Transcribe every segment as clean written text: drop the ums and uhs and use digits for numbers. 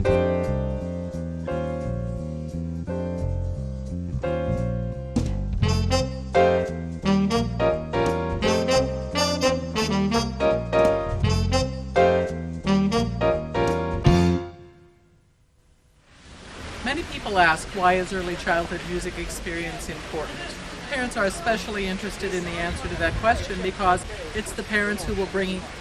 Many people ask, why is early childhood music experience important? Parents are especially interested in the answer to that question because it's the parents who will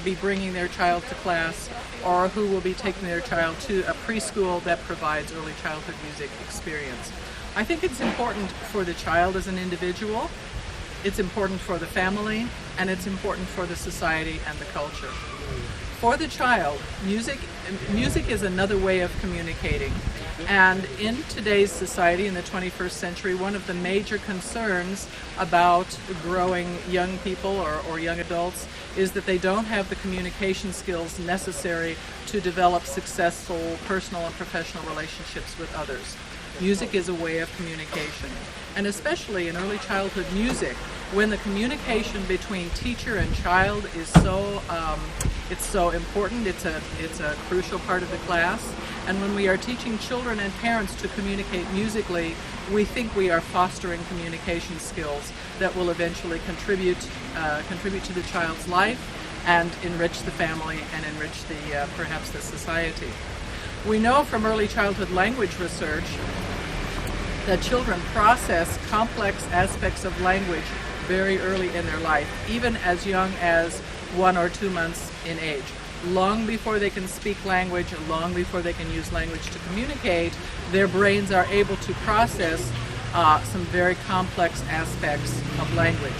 be bringing their child to class or who will be taking their child to a preschool that provides early childhood music experience. I think it's important for the child as an individual, it's important for the family, and it's important for the society and the culture. For the child, music is another way of communicating. And in today's society, in the 21st century, one of the major concerns about growing young people or young adults is that they don't have the communication skills necessary to develop successful personal and professional relationships with others. Music is a way of communication. And especially in early childhood music, when the communication between teacher and child is it's so important, it's a crucial part of the class. And when we are teaching children and parents to communicate musically, we think we are fostering communication skills that will eventually contribute to the child's life and enrich the family and enrich perhaps the society. We know from early childhood language research that children process complex aspects of language very early in their life, even as young as 1 or 2 months in age. Long before they can speak language, long before they can use language to communicate, their brains are able to process some very complex aspects of language.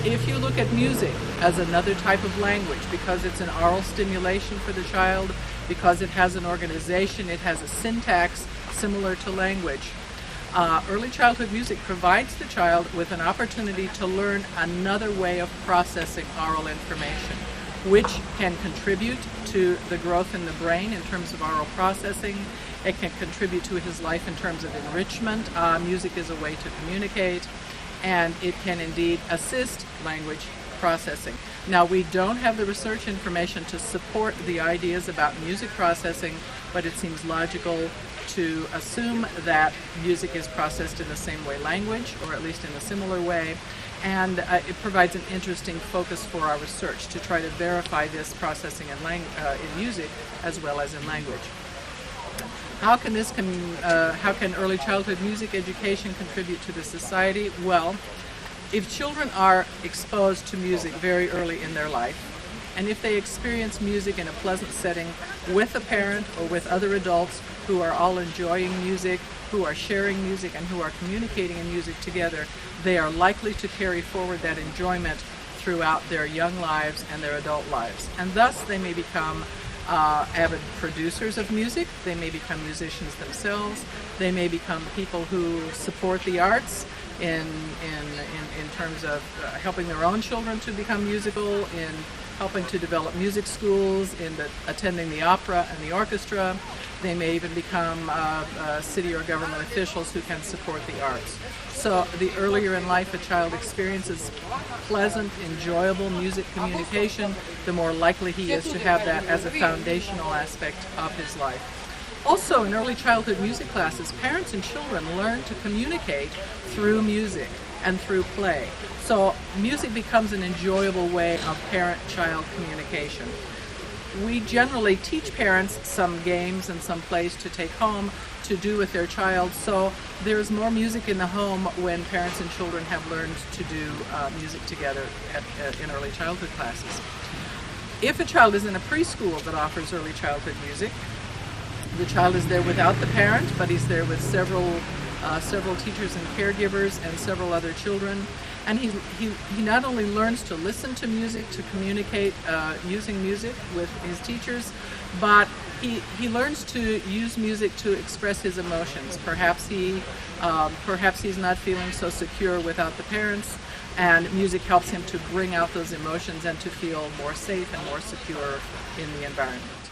If you look at music as another type of language, because it's an oral stimulation for the child, because it has an organization, it has a syntax similar to language, early childhood music provides the child with an opportunity to learn another way of processing oral information, which can contribute to the growth in the brain in terms of oral processing. It can contribute to his life in terms of enrichment. Music is a way to communicate, and it can indeed assist language processing. Now, we don't have the research information to support the ideas about music processing, but it seems logical to assume that music is processed in the same way language, or at least in a similar way, and it provides an interesting focus for our research to try to verify this processing in music as well as in language. How can early childhood music education contribute to the society? Well, if children are exposed to music very early in their life, and if they experience music in a pleasant setting with a parent or with other adults who are all enjoying music, who are sharing music, and who are communicating in music together, they are likely to carry forward that enjoyment throughout their young lives and their adult lives. And thus they may become avid producers of music, they may become musicians themselves, they may become people who support the arts in terms of helping their own children to become musical, in helping to develop music schools, in attending the opera and the orchestra. They may even become city or government officials who can support the arts. So the earlier in life a child experiences pleasant, enjoyable music communication, the more likely he is to have that as a foundational aspect of his life. Also, in early childhood music classes, parents and children learn to communicate through music and through play. So music becomes an enjoyable way of parent-child communication. We generally teach parents some games and some plays to take home to do with their child, so there's more music in the home when parents and children have learned to do music together in early childhood classes. If a child is in a preschool that offers early childhood music, the child is there without the parent, but he's there with several teachers and caregivers and several other children. And he not only learns to listen to music, to communicate using music with his teachers, but he learns to use music to express his emotions. Perhaps he's not feeling so secure without the parents, and music helps him to bring out those emotions and to feel more safe and more secure in the environment.